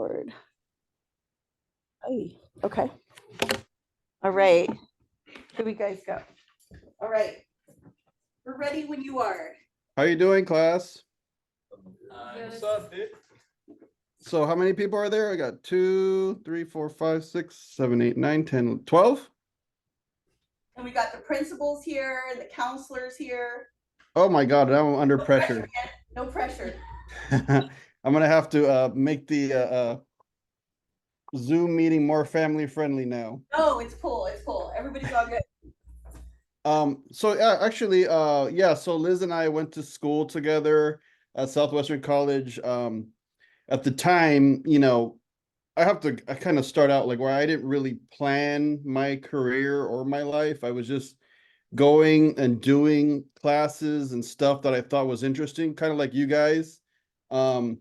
record. Okay. All right. Here we guys go. All right. We're ready when you are. How you doing, class? What's up, dude? So how many people are there? I got 2, 3, 4, 5, 6, 7, 8, 9, 10, 12. And we got the principals here, the counselors here. Oh my God, I'm under No pressure. No pressure. I'm gonna have to make the Zoom meeting more family friendly now. No, it's cool. It's cool. Everybody's all good. So actually, yeah, so Liz and I went to school together at Southwestern College. At the time, I kind of start out like where I didn't really plan my career or my life. I was just going and doing classes and stuff that I thought was interesting, kind of like you guys. Um,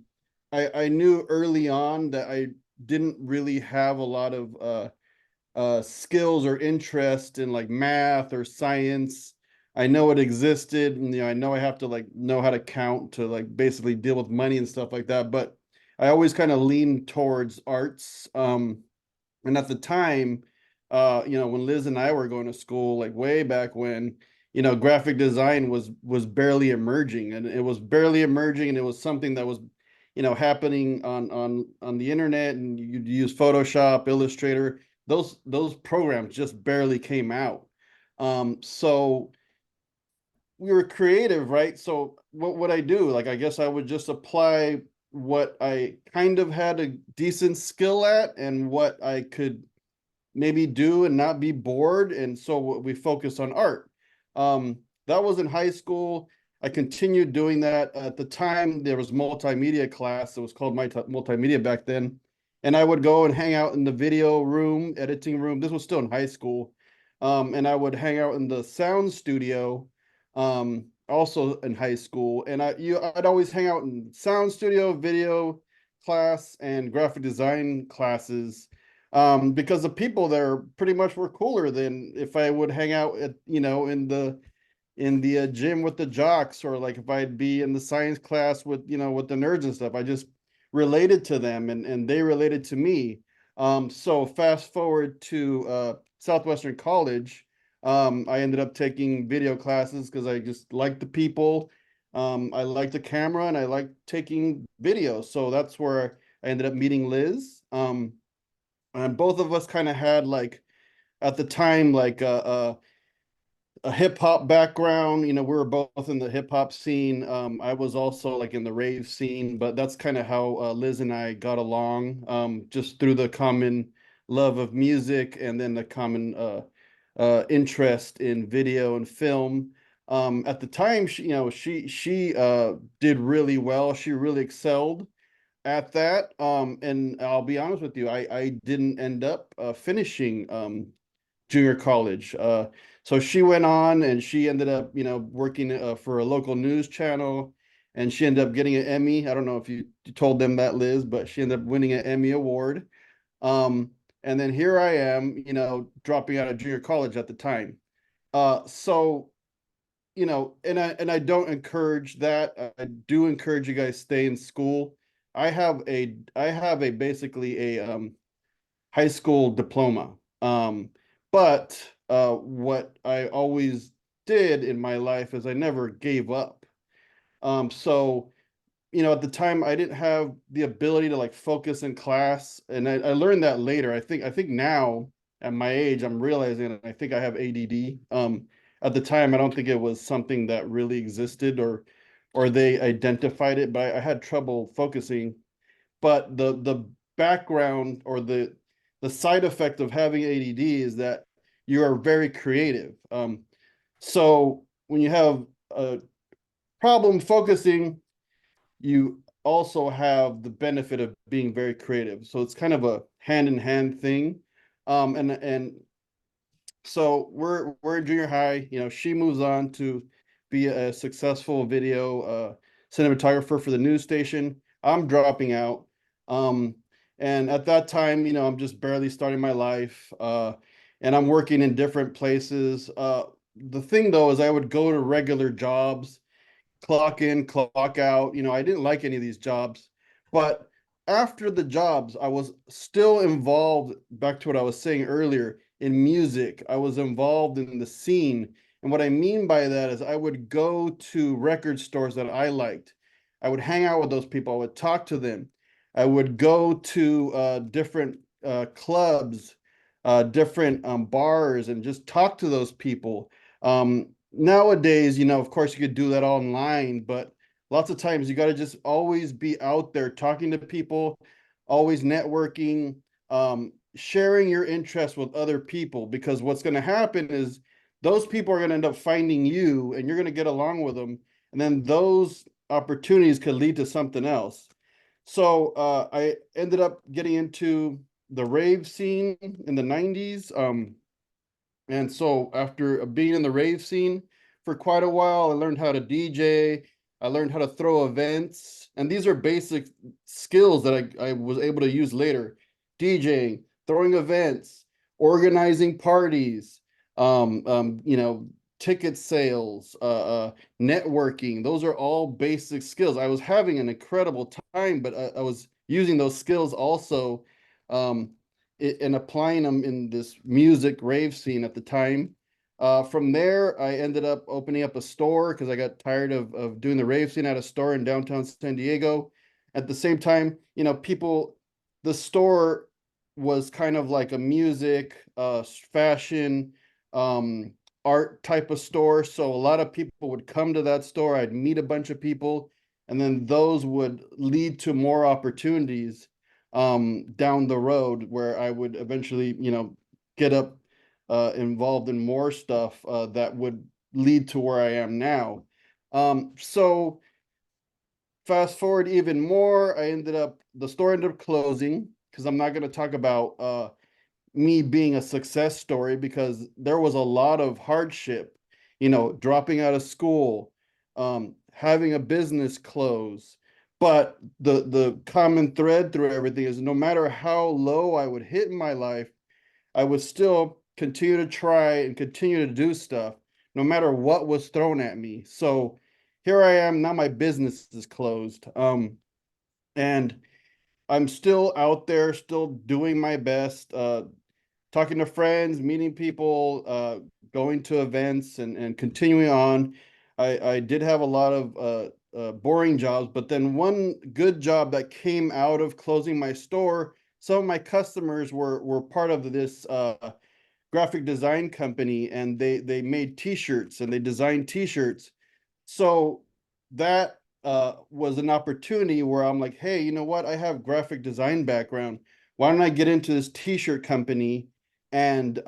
I knew early on that I didn't really have a lot of skills or interest in like math or science. I know it existed, and I know I have to like know how to count to like basically deal with money and stuff like that. But I always kind of leaned towards arts. And at the time, when Liz and I were going to school, like way back when, graphic design was barely emerging, and it was barely emerging, and it was something that was, happening on the internet, and you'd use Photoshop, Illustrator. Those programs just barely came out. So we were creative, right? So what would I do? Like, I guess I would just apply what I kind of had a decent skill at and what I could maybe do and not be bored. And so we focused on art. That was in high school. I continued doing that. At the time, there was multimedia class. It was called multimedia back then. And I would go and hang out in the video room, editing room. This was still in high school. And I would hang out in the sound studio, also in high school. And I'd always hang out in sound studio, video class, and graphic design classes, because the people there pretty much were cooler than if I would hang out at, in the gym with the jocks, or like if I'd be in the science class with, with the nerds and stuff. I just related to them, and they related to me. So fast forward to Southwestern College. I ended up taking video classes because I just liked the people. I liked the camera, and I liked taking video. So that's where I ended up meeting Liz. And both of us kind of had like at the time like a hip hop background. We were both in the hip hop scene. I was also like in the rave scene, but that's kind of how Liz and I got along, just through the common love of music, and then the common interest in video and film. At the time, she did really well. She really excelled at that. And I'll be honest with you, I didn't end up finishing junior college. So she went on, and she ended up, working for a local news channel, and she ended up getting an Emmy. I don't know if you told them that, Liz, but she ended up winning an Emmy award. And then here I am, dropping out of junior college at the time. So and I don't encourage that. I do encourage you guys stay in school. I have a basically a high school diploma. But what I always did in my life is I never gave up. So at the time I didn't have the ability to like focus in class, and I learned that later. I think now at my age I'm realizing I think I have ADD. At the time I don't think it was something that really existed, or they identified it, but I had trouble focusing. But the background, or the side effect of having ADD is that you are very creative. So when you have a problem focusing, you also have the benefit of being very creative. So it's kind of a hand in hand thing. And so we're in junior high. She moves on to be a successful video cinematographer for the news station. I'm dropping out. And at that time, I'm just barely starting my life. And I'm working in different places. The thing though is I would go to regular jobs, clock in, clock out. I didn't like any of these jobs, but after the jobs, I was still involved, back to what I was saying earlier, in music. I was involved in the scene. And what I mean by that is I would go to record stores that I liked. I would hang out with those people. I would talk to them. I would go to different clubs, different bars, and just talk to those people. Nowadays, of course, you could do that online, but lots of times you got to just always be out there talking to people, always networking, sharing your interests with other people, because what's going to happen is those people are going to end up finding you and you're going to get along with them. And then those opportunities could lead to something else. So I ended up getting into the rave scene in the 90s. And so after being in the rave scene for quite a while, I learned how to DJ. I learned how to throw events. And these are basic skills that I was able to use later. DJing, throwing events, organizing parties, ticket sales, networking. Those are all basic skills. I was having an incredible time, but I was using those skills also um, and applying them in this music rave scene at the time. From there, I ended up opening up a store because I got tired of doing the rave scene at a store in downtown San Diego. At the same time, the store was kind of like a music, fashion, art type of store. So a lot of people would come to that store. I'd meet a bunch of people, and then those would lead to more opportunities down the road where I would eventually, get up involved in more stuff that would lead to where I am now. So fast forward even more, the store ended up closing because I'm not going to talk about me being a success story because there was a lot of hardship, dropping out of school, having a business close. But the common thread through everything is no matter how low I would hit in my life, I would still continue to try and continue to do stuff no matter what was thrown at me. So here I am now. My business is closed, and I'm still out there, still doing my best, talking to friends, meeting people, going to events, and continuing on. I did have a lot of boring jobs, but then one good job that came out of closing my store. Some of my customers were part of this graphic design company, and they made T-shirts and they designed T-shirts. So that was an opportunity where I'm like, hey, you know what? I have graphic design background. Why don't I get into this T-shirt company and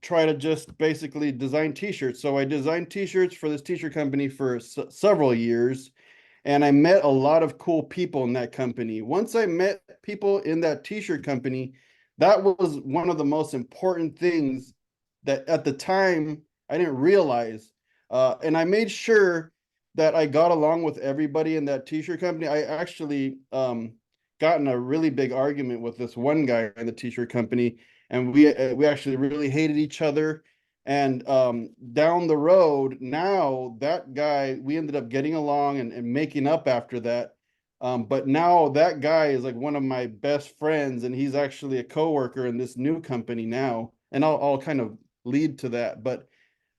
try to just basically design T-shirts? So I designed T-shirts for this T-shirt company for several years, and I met a lot of cool people in that company. Once I met people in that T-shirt company, that was one of the most important things that at the time I didn't realize. And I made sure that I got along with everybody in that T-shirt company. I actually got in a really big argument with this one guy in the T-shirt company, and we actually really hated each other. And down the road, now that guy, we ended up getting along and making up after that. But now that guy is like one of my best friends, and he's actually a coworker in this new company now. And I'll kind of lead to that. But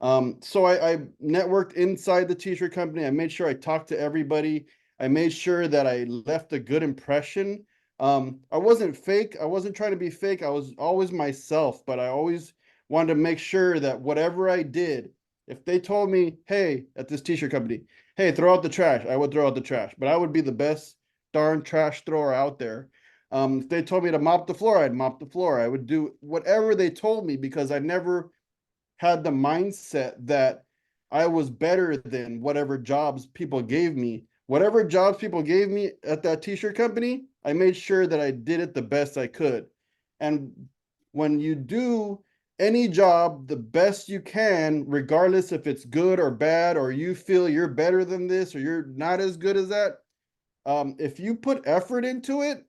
so I networked inside the T-shirt company. I made sure I talked to everybody. I made sure that I left a good impression. I wasn't fake. I wasn't trying to be fake. I was always myself, but I always wanted to make sure that whatever I did, if they told me, hey, at this T-shirt company, hey, throw out the trash, I would throw out the trash, but I would be the best darn trash thrower out there. If they told me to mop the floor, I'd mop the floor. I would do whatever they told me because I never had the mindset that I was better than whatever jobs people gave me. Whatever jobs people gave me at that T-shirt company, I made sure that I did it the best I could. And when you do any job the best you can, regardless if it's good or bad, or you feel you're better than this or you're not as good as that, if you put effort into it,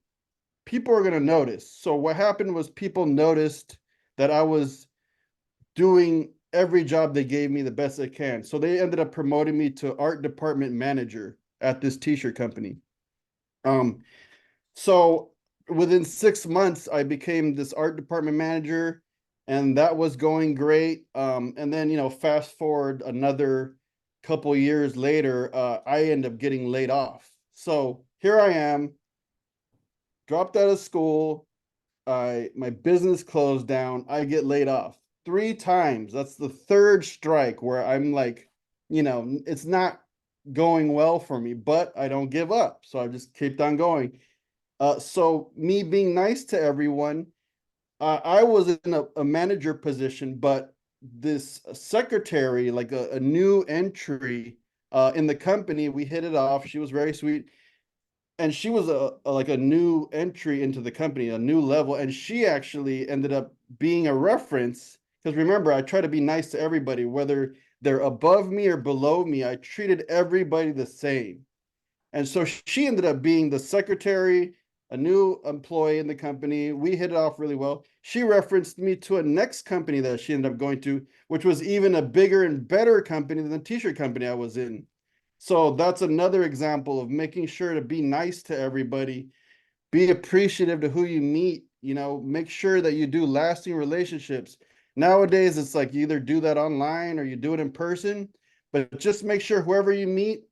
people are going to notice. So what happened was people noticed that I was doing every job they gave me the best they can. So they ended up promoting me to art department manager at this T-shirt company. Um, so within 6 months, I became this art department manager, and that was going great. And then, fast forward another couple years later, I end up getting laid off. So here I am, dropped out of school. My business closed down. I get laid off 3 times. That's the third strike where I'm like, it's not going well for me, but I don't give up. So I just kept on going. So me being nice to everyone, I was in a manager position, but this secretary, like a new entry in the company, we hit it off. She was very sweet, and she was like a new entry into the company, a new level, and she actually ended up being a reference. Because remember, I try to be nice to everybody, whether they're above me or below me. I treated everybody the same. And so she ended up being the secretary, a new employee in the company. We hit it off really well. She referenced me to a next company that she ended up going to, which was even a bigger and better company than the t-shirt company I was in. So that's another example of making sure to be nice to everybody, be appreciative to who you meet, make sure that you do lasting relationships. Nowadays, it's like you either do that online or you do it in person, but just make sure whoever you meet,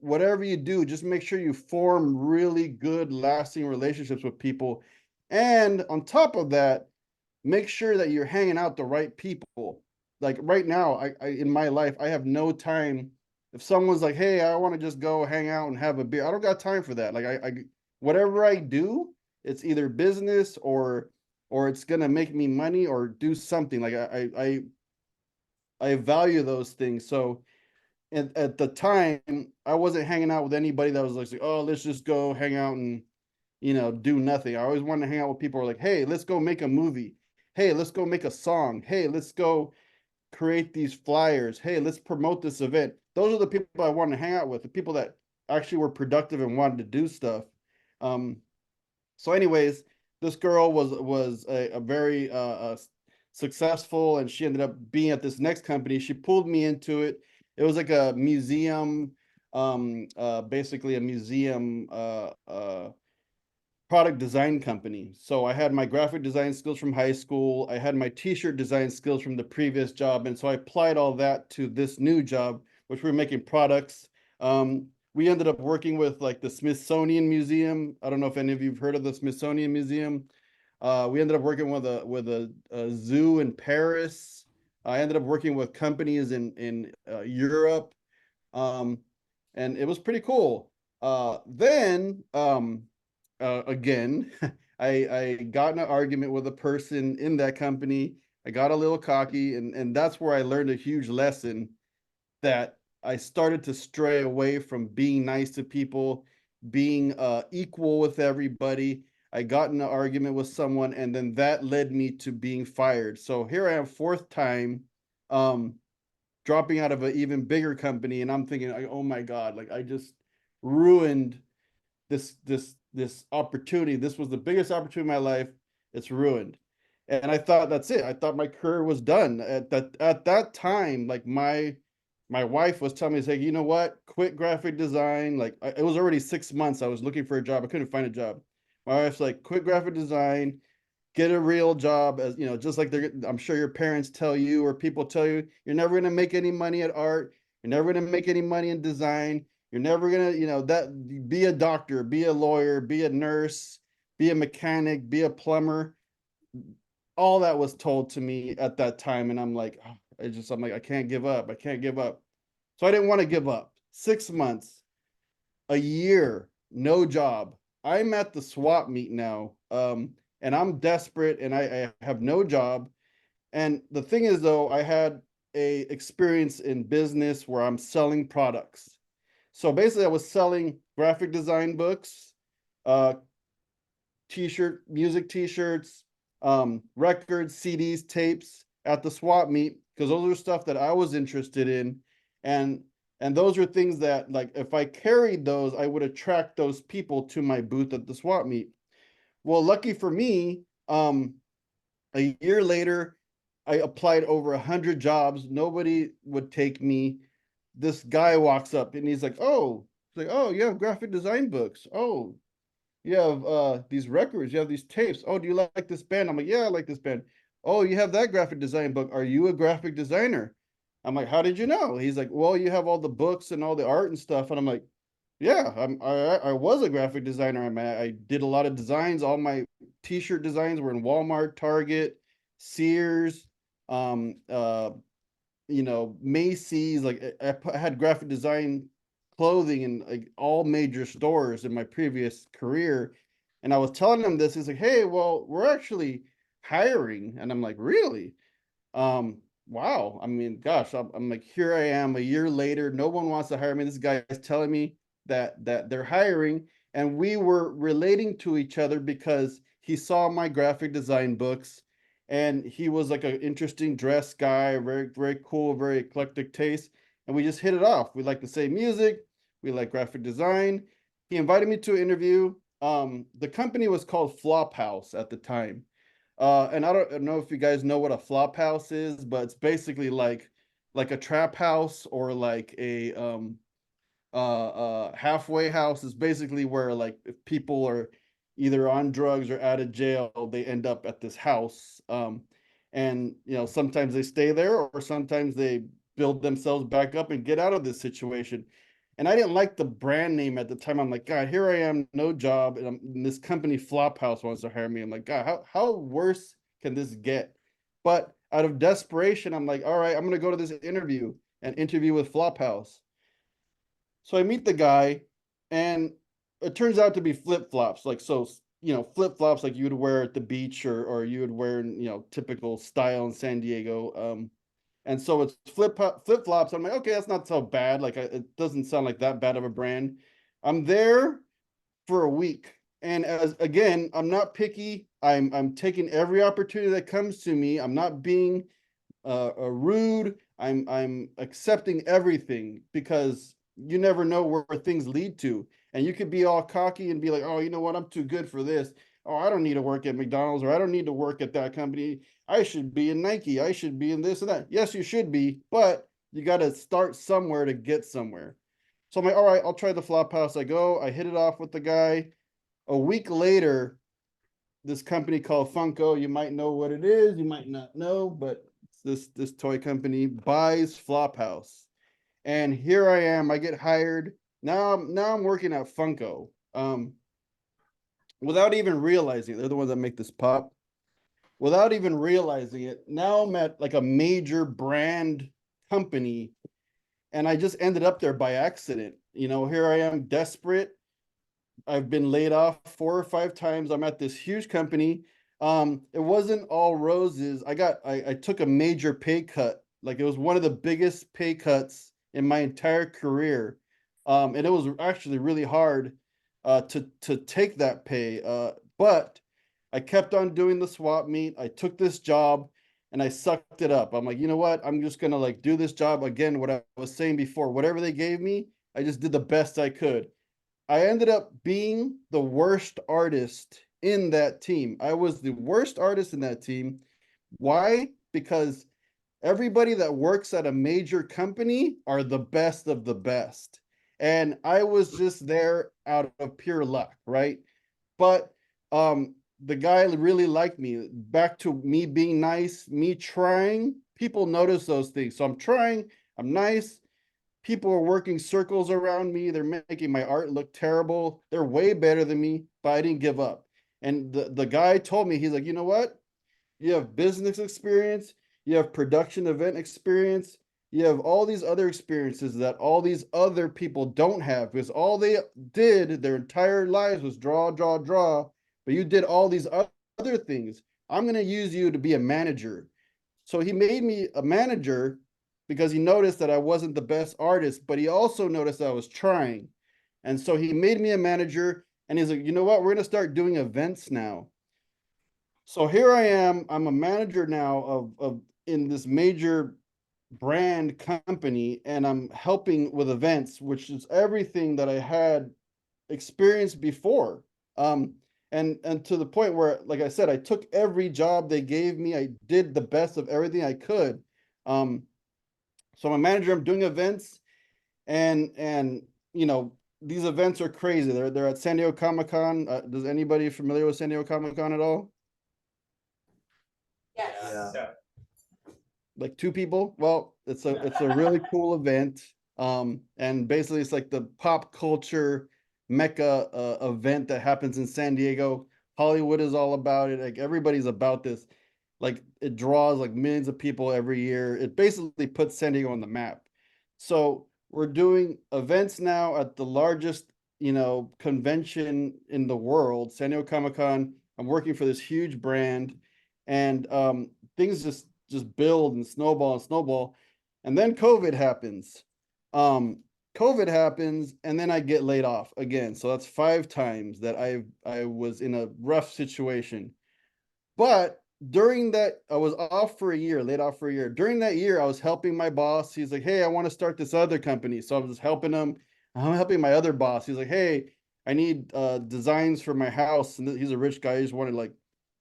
whatever you do, just make sure you form really good, lasting relationships with people. And on top of that, make sure that you're hanging out the right people. Like right now, I in my life, I have no time. If someone's like, "Hey, I want to just go hang out and have a beer," I don't got time for that. Like whatever I do, it's either business or it's gonna make me money or do something. Like I value those things. So at the time, I wasn't hanging out with anybody that was like, "Oh, let's just go hang out and do nothing." I always wanted to hang out with people who are like, "Hey, let's go make a movie. Hey, let's go make a song. Hey, let's go create these flyers. Hey, let's promote this event." Those are the people I wanted to hang out with, the people that actually were productive and wanted to do stuff. Um, so anyways, this girl was a very successful, and she ended up being at this next company. She pulled me into it. It was like a museum, basically a museum product design company. So I had my graphic design skills from high school. I had my t-shirt design skills from the previous job. And so I applied all that to this new job, which we're making products. We ended up working with like the Smithsonian Museum. I don't know if any of you've heard of the Smithsonian Museum. We ended up working with a zoo in Paris. I ended up working with companies in Europe. Um, and it was pretty cool. Then again, I got in an argument with a person in that company. I got a little cocky, and that's where I learned a huge lesson that I started to stray away from being nice to people, being equal with everybody. I got in an argument with someone, and then that led me to being fired. So here I am, fourth time, um, dropping out of an even bigger company, and I'm thinking, like, oh my God, like I just ruined this opportunity. This was the biggest opportunity of my life. It's ruined. And I thought that's it. I thought my career was done. At that time, like my wife was telling me, say, you know what? Quit graphic design. Like it was already 6 months. I was looking for a job. I couldn't find a job. My wife's like, quit graphic design, get a real job. As just like I'm sure your parents tell you or people tell you, you're never gonna make any money at art. You're never gonna make any money in design. You're never gonna, be a doctor, be a lawyer, be a nurse, be a mechanic, be a plumber. All that was told to me at that time, and I'm like, oh, I'm like, I can't give up. I can't give up. So I didn't want to give up. 6 months, a year, no job. I'm at the swap meet now, and I'm desperate, and I have no job. And the thing is, though, I had a experience in business where I'm selling products. So basically, I was selling graphic design books, uh, music t-shirts, records, CDs, tapes at the swap meet, because those are stuff that I was interested in. And those are things that, like, if I carried those, I would attract those people to my booth at the swap meet. Well, lucky for me, a year later, I applied over 100 jobs. Nobody would take me. This guy walks up and he's like, "Oh, It's like, oh, you have graphic design books. Oh, you have these records, you have these tapes. Oh, do you like this band? I'm like, yeah, I like this band. Oh, you have that graphic design book. Are you a graphic designer? I'm like, how did you know? He's like, well, you have all the books and all the art and stuff. And I'm like, yeah, I was a graphic designer. I did a lot of designs. All my t-shirt designs were in Walmart, Target, Sears, um, uh, Macy's. Like I had graphic design clothing in like all major stores in my previous career. And I was telling him this. He's like, hey, well, we're actually hiring. And I'm like, really? Wow. I mean, gosh, I'm like, here I am a year later. No one wants to hire me. This guy is telling me that they're hiring, and we were relating to each other because he saw my graphic design books, and he was like an interesting dress guy, very very cool, very eclectic taste, and we just hit it off. We like the same music. We like graphic design. He invited me to an interview. The company was called Flophouse at the time. And I don't know if you guys know what a flop house is, but it's basically like a trap house or like a halfway house. Is basically where like if people are either on drugs or out of jail, they end up at this house. And sometimes they stay there, or sometimes they build themselves back up and get out of this situation. And I didn't like the brand name at the time. I'm like, God, here I am, no job, and this company Flophouse wants to hire me. I'm like, God, how worse can this get? But out of desperation, I'm like, all right, I'm gonna go to this interview and interview with Flophouse. So I meet the guy, and it turns out to be flip flops, like so, flip flops like you would wear at the beach, or you would wear in typical style in San Diego. And so it's flip flops. I'm like, okay, that's not so bad. Like it doesn't sound like that bad of a brand. I'm there for a week, and as again, I'm not picky. I'm taking every opportunity that comes to me. I'm not being rude. I'm accepting everything because you never know where things lead to. And you could be all cocky and be like, oh, you know what? I'm too good for this. Oh, I don't need to work at McDonald's, or I don't need to work at that company. I should be in Nike. I should be in this and that. Yes, you should be, but you got to start somewhere to get somewhere. So I'm like, all right, I'll try the flop house. I go, I hit it off with the guy. A week later, this company called Funko, you might know what it is, you might not know, but this toy company buys Flophouse. And here I am, I get hired. Now I'm working at Funko. Without even realizing it, they're the ones that make this pop. Without even realizing it, now I'm at like a major brand company, and I just ended up there by accident. Here I am desperate. I've been laid off 4 or 5 times. I'm at this huge company. It wasn't all roses. I took a major pay cut. Like it was one of the biggest pay cuts in my entire career. And it was actually really hard to take that pay. But I kept on doing the swap meet. I took this job and I sucked it up. I'm like, you know what? I'm just gonna like do this job again. What I was saying before, whatever they gave me, I just did the best I could. I ended up being the worst artist in that team. I was the worst artist in that team. Why? Because everybody that works at a major company are the best of the best. And I was just there out of pure luck, right? But the guy really liked me. Back to me being nice, me trying, people notice those things. So I'm trying, I'm nice, people are working circles around me. They're making my art look terrible. They're way better than me, but I didn't give up. And the guy told me, he's like, you know what? You have business experience, you have production event experience, you have all these other experiences that all these other people don't have, because all they did their entire lives was draw, draw, draw. But you did all these other things. I'm going to use you to be a manager. So he made me a manager because he noticed that I wasn't the best artist, but he also noticed I was trying. And so he made me a manager, and he's like, you know what? We're going to start doing events now. So here I am. I'm a manager now of in this major brand company, and I'm helping with events, which is everything that I had experienced before. And to the point where, like I said, I took every job they gave me. I did the best of everything I could. Um, so I'm a manager. I'm doing events, and these events are crazy. They're at San Diego Comic-Con. Does anybody familiar with San Diego Comic-Con at all? Yes. Yeah. Like two people? Well, it's a really cool event. And basically it's like the pop culture mecca event that happens in San Diego. Hollywood is all about it. Like everybody's about this. Like it draws like millions of people every year. It basically puts San Diego on the map. So we're doing events now at the largest, convention in the world, San Diego Comic-Con. I'm working for this huge brand, and things just build and snowball and snowball. And then COVID happens. Um, COVID happens, and then I get laid off again. So that's 5 times that I was in a rough situation. But during that, I was off for a year, laid off for a year. During that year, I was helping my boss. He's like, "Hey, I want to start this other company." So I was helping him. I'm helping my other boss. He's like, "Hey, I need designs for my house." And he's a rich guy. He just wanted like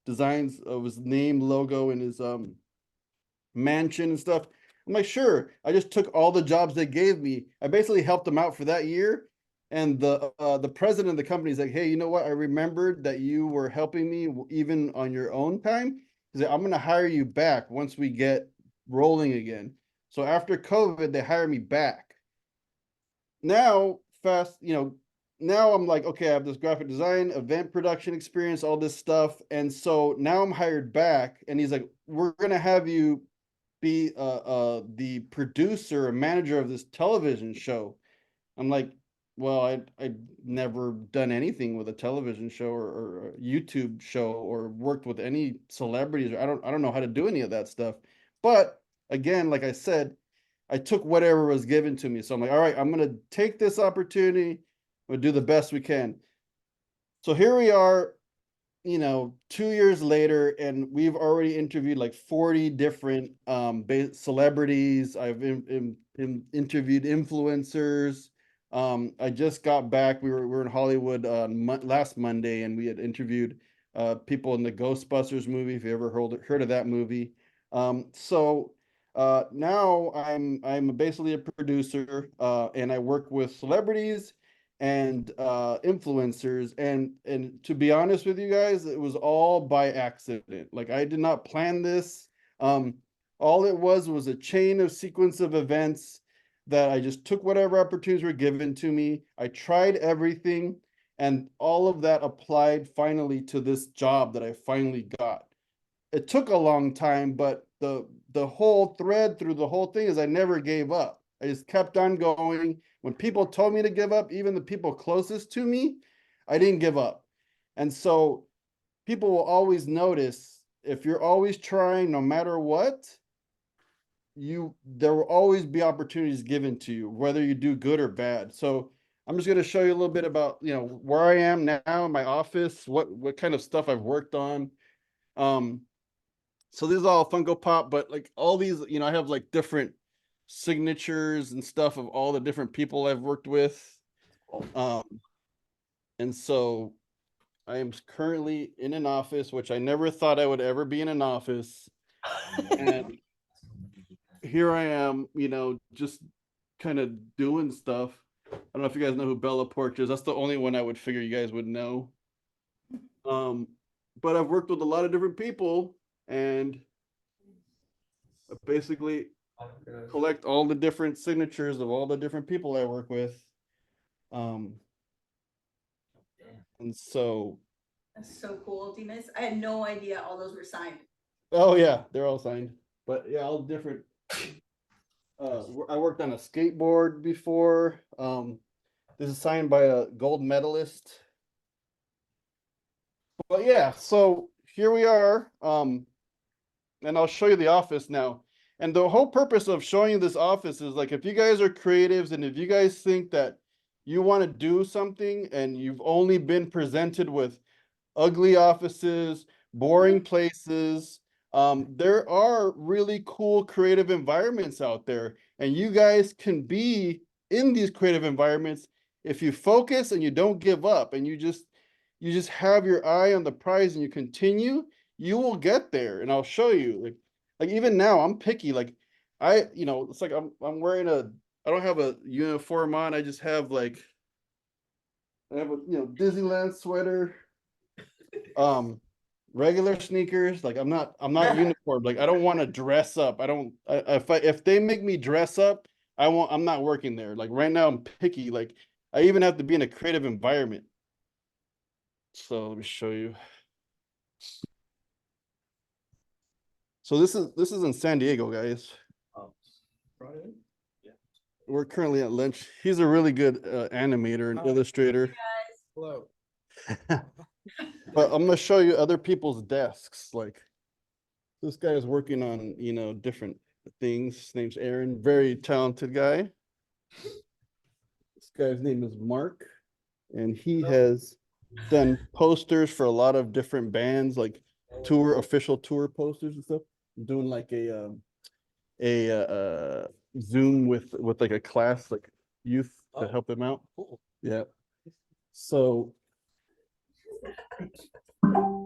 designs of his name, logo, and his mansion and stuff. I'm like, sure. I just took all the jobs they gave me. I basically helped them out for that year. And the president of the company is like, "Hey, you know what? I remembered that you were helping me even on your own time. He's like, I'm gonna hire you back once we get rolling again." So after COVID, they hire me back. Now, now I'm like, okay, I have this graphic design, event production experience, all this stuff. And so now I'm hired back, and he's like, "We're gonna have you be the producer or manager of this television show." I'm like, well, I'd never done anything with a television show or a YouTube show or worked with any celebrities. I don't know how to do any of that stuff. But again, like I said, I took whatever was given to me. So I'm like, all right, I'm gonna take this opportunity. We'll do the best we can. So here we are, 2 years later, and we've already interviewed like 40 different celebrities. I've interviewed influencers. I just got back. We were in Hollywood last Monday, and we had interviewed people in the Ghostbusters movie. If you ever heard of that movie, now I'm basically a producer, and I work with celebrities and influencers, and to be honest with you guys, it was all by accident. Like I did not plan this. um all it was a chain of sequence of events that I just took whatever opportunities were given to me. I tried everything, and all of that applied finally to this job that I finally got. It took a long time, but the whole thread through the whole thing is I never gave up. I just kept on going. When people told me to give up, even the people closest to me, I didn't give up. And so people will always notice, if you're always trying, no matter what, there will always be opportunities given to you, whether you do good or bad. So I'm just going to show you a little bit about, where I am now in my office, what kind of stuff I've worked on. So this is all Funko Pop, but like all these, I have like different signatures and stuff of all the different people I've worked with. Um, and so I am currently in an office, which I never thought I would ever be in an office. And here I am, just kind of doing stuff. I don't know if you guys know who Bella Porch is. That's the only one I would figure you guys would know. But I've worked with a lot of different people, and I basically collect all the different signatures of all the different people I work with. And so, That's so cool, Dimas. I had no idea all those were signed. oh yeah, they're all signed. But yeah, all different. I worked on a skateboard before. This is signed by a gold medalist. But yeah, so here we are. And I'll show you the office now. And the whole purpose of showing you this office is like, if you guys are creatives and if you guys think that you want to do something and you've only been presented with ugly offices, boring places, there are really cool creative environments out there. And you guys can be in these creative environments if you focus and you don't give up, and you just have your eye on the prize and you continue. You will get there, and I'll show you. Like even now, I'm picky. Like it's like I'm wearing I don't have a uniform on. I just have like I have a Disneyland sweater. Regular sneakers. Like I'm not uniform. Like I don't want to dress up. I don't. If they make me dress up, I'm not working there. Like right now, I'm picky. Like I even have to be in a creative environment. So let me show you. So this is in San Diego, guys. Friday? We're currently at lunch. He's a really good animator and illustrator. Hello. But I'm gonna show you other people's desks. Like this guy is working on, different things. His name's Aaron, very talented guy. This guy's name is Mark, and he has done posters for a lot of different bands, like official tour posters and stuff. I'm doing like a Zoom with like a class, like youth to help him out. Yeah. So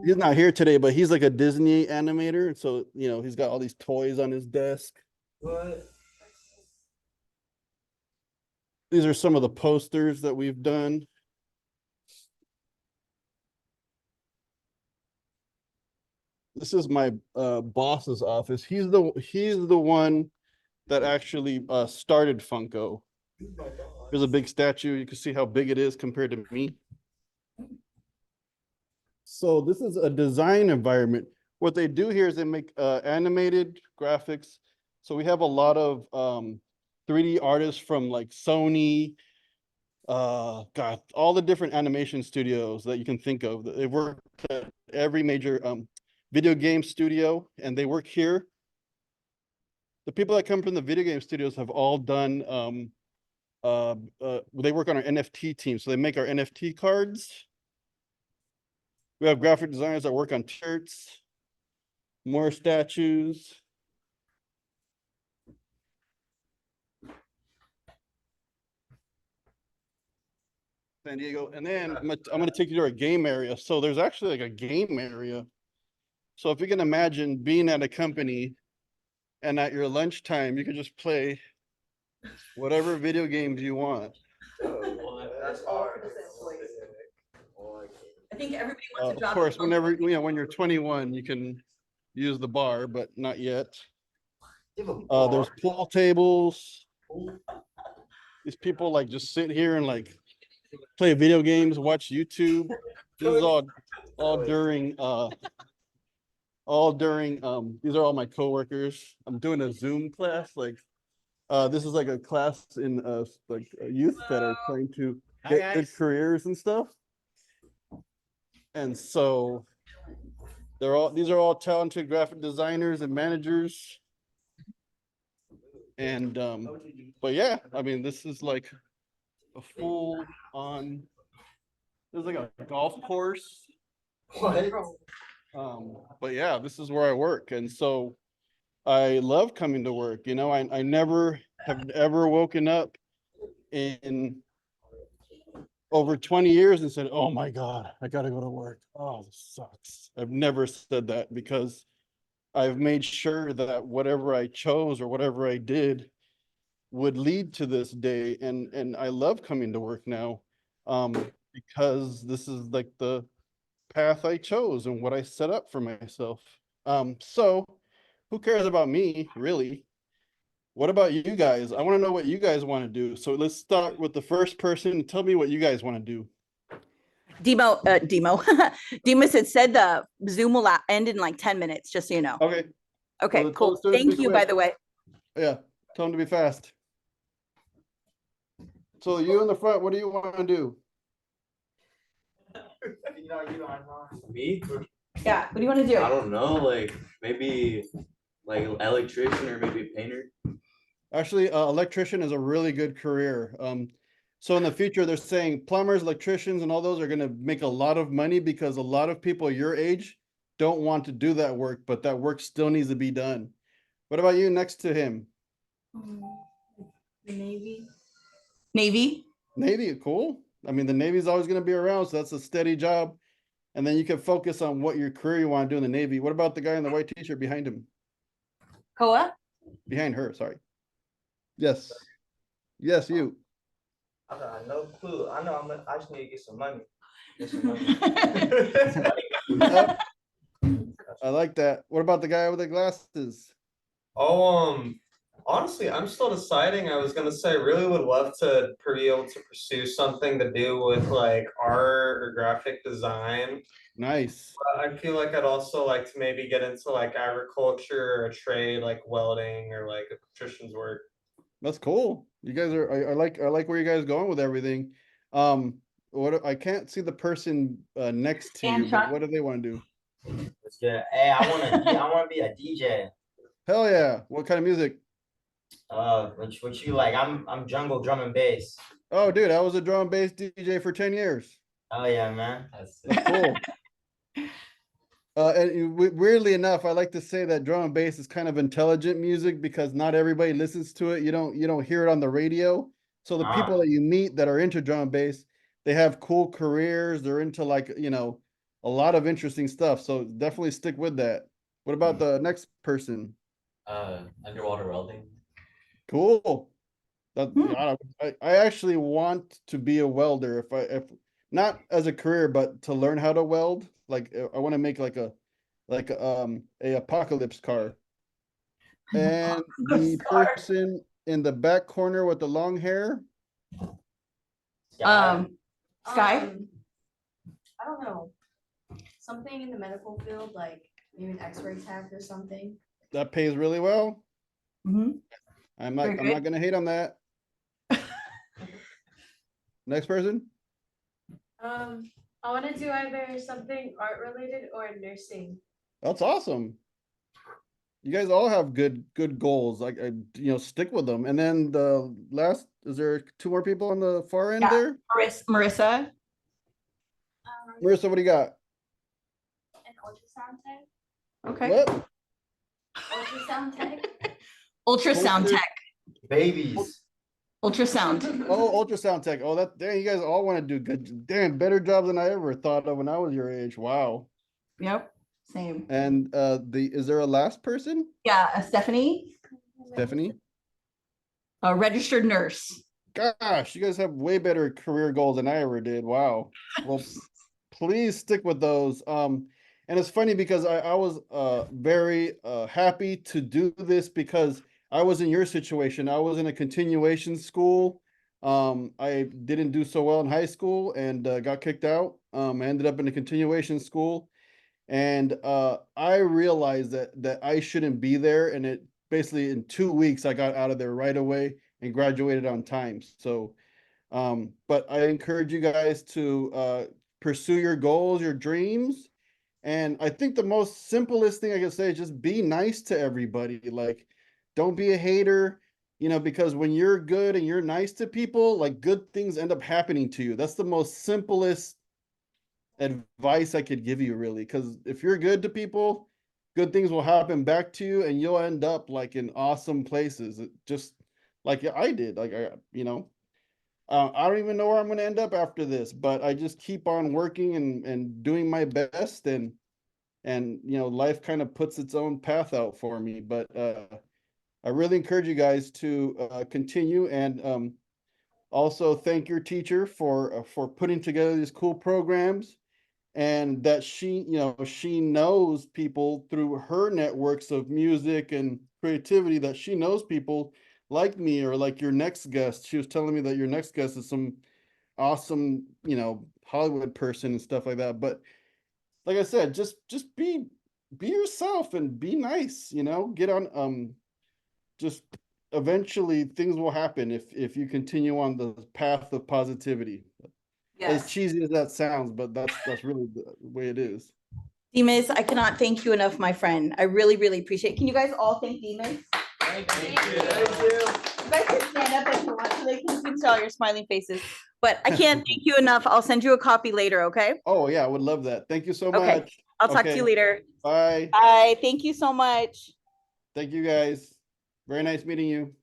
he's not here today, but he's like a Disney animator. So, he's got all these toys on his desk. What? These are some of the posters that we've done. This is my boss's office. He's the one that actually started Funko. There's a big statue. You can see how big it is compared to me. So this is a design environment. What they do here is they make animated graphics. So we have a lot of 3D artists from like Sony, God, all the different animation studios that you can think of. They've worked at every major video game studio, and they work here. The people that come from the video game studios have all done, they work on our NFT team. So they make our NFT cards. We have graphic designers that work on shirts, more statues. San Diego. And then I'm going to take you to our game area. So there's actually like a game area. So if you can imagine being at a company and at your lunchtime, you can just play whatever video games you want. That's all for this employee. I think everybody wants a job. Of course, whenever, when you're 21, you can use the bar, but not yet. There's pool tables. These people like just sit here and like play video games, watch YouTube. This is all during these are all my coworkers. I'm doing a Zoom class. Like this is like a class in like youth that are trying to get good careers and stuff. And so these are all talented graphic designers and managers. And but yeah, I mean, this is like a full on, there's like a golf course. What? But yeah, this is where I work. And so I love coming to work. I never have ever woken up in over 20 years and said, oh my God, I gotta go to work. Oh, this sucks. I've never said that because I've made sure that whatever I chose or whatever I did would lead to this day. And I love coming to work now because this is like the path I chose and what I set up for myself. So who cares about me, really? What about you guys? I want to know what you guys want to do. So let's start with the first person. Tell me what you guys want to do. Dimas had said the Zoom will end in like 10 minutes, just so you know. Okay. Okay, Well, cool. let's do it to Thank be you, by quick. the way. Yeah, tell them to be fast. So you in the front, what do you want to do? Me? Yeah, what do you want to do? I don't know, like maybe like electrician or maybe painter. Actually, electrician is a really good career. So in the future, they're saying plumbers, electricians, and all those are going to make a lot of money because a lot of people your age don't want to do that work, but that work still needs to be done. What about you next to him? Navy. Navy, cool. I mean, the Navy's always going to be around, so that's a steady job. And then you can focus on what your career you want to do in the Navy. What about the guy in the white t-shirt behind him? Koa? Behind her, sorry. Yes. Yes, you. I got no clue. I know I just need to get some money. Get some money. Yep, I like that. What about the guy with the glasses? Oh, honestly, I'm still deciding. I was gonna say, I really would love to be able to pursue something to do with like art or graphic design. Nice. But I feel like I'd also like to maybe get into like agriculture or a trade like welding or like electrician's work. That's cool. You guys are, I like where you guys going with everything. What, I can't see the person next to you, but Chuck. what do they want to do? Let's get. Hey, I wanna be a DJ. Hell yeah. What kind of music? What you like? I'm jungle drum and bass. Oh, dude, I was a drum and bass DJ for 10 years. Oh yeah, man. That's cool. Weirdly enough, I like to say that drum and bass is kind of intelligent music because not everybody listens to it. You don't hear it on the radio. So the people that you meet that are into drum and bass, they have cool careers. They're into like, a lot of interesting stuff. So definitely stick with that. What about the next person? Underwater welding. Cool. I actually want to be a welder if not as a career, but to learn how to weld. Like I want to make like a apocalypse car. And the person in the back corner with the long hair. Sky. I don't know. Something in the medical field, like maybe an X-ray tech or something. That pays really well. Mhm. I'm Very not gonna hate on that. Next person. I want to do either something art related or nursing. That's awesome. You guys all have good goals. Like stick with them. And then the last, is there two more people on the far end Yeah. there? Marissa. Marissa, what do you got? An ultrasound tech. Okay. What? Ultrasound tech. Ultrasound Ultra- tech. Babies. Ultrasound. Oh, ultrasound tech. Oh, damn, you guys all want to do good. Damn, better jobs than I ever thought of when I was your age. Wow. Yep. Same. And is there a last person? Yeah. Stephanie, Stephanie? a registered nurse. Gosh, you guys have way better career goals than I ever did. Wow. Well, please stick with those. And it's funny because I was very happy to do this because I was in your situation. I was in a continuation school. I didn't do so well in high school and got kicked out. I ended up in a continuation school, and I realized that I shouldn't be there. And it basically in 2 weeks I got out of there right away and graduated on time. So, but I encourage you guys to pursue your goals, your dreams. And I think the most simplest thing I can say is just be nice to everybody. Like, don't be a hater, because when you're good and you're nice to people, like good things end up happening to you. That's the most simplest advice I could give you, really. Because if you're good to people, good things will happen back to you and you'll end up like in awesome places. Just like I did. Like, I don't even know where I'm going to end up after this, but I just keep on working and doing my best, and life kind of puts its own path out for me. But I really encourage you guys to continue, and also thank your teacher for putting together these cool programs, and that she knows people through her networks of music and creativity, that she knows people like me or like your next guest. She was telling me that your next guest is some awesome, Hollywood person and stuff like that. But like I said, just be yourself and be nice, get on, just eventually things will happen if you continue on the path of positivity. As cheesy as that sounds, but that's really the way it is. Dimas, I cannot thank you enough, my friend. I really, really appreciate it. Can you guys all thank Dimas? Thank you. You guys can stand up if you want so they can see all your smiling faces. But I can't thank you enough. I'll send you a copy later, okay? Oh yeah, I would love that. Thank you so Okay. much. I'll talk to you later. Bye. Bye. Thank you so much. Thank you guys. Very nice meeting you.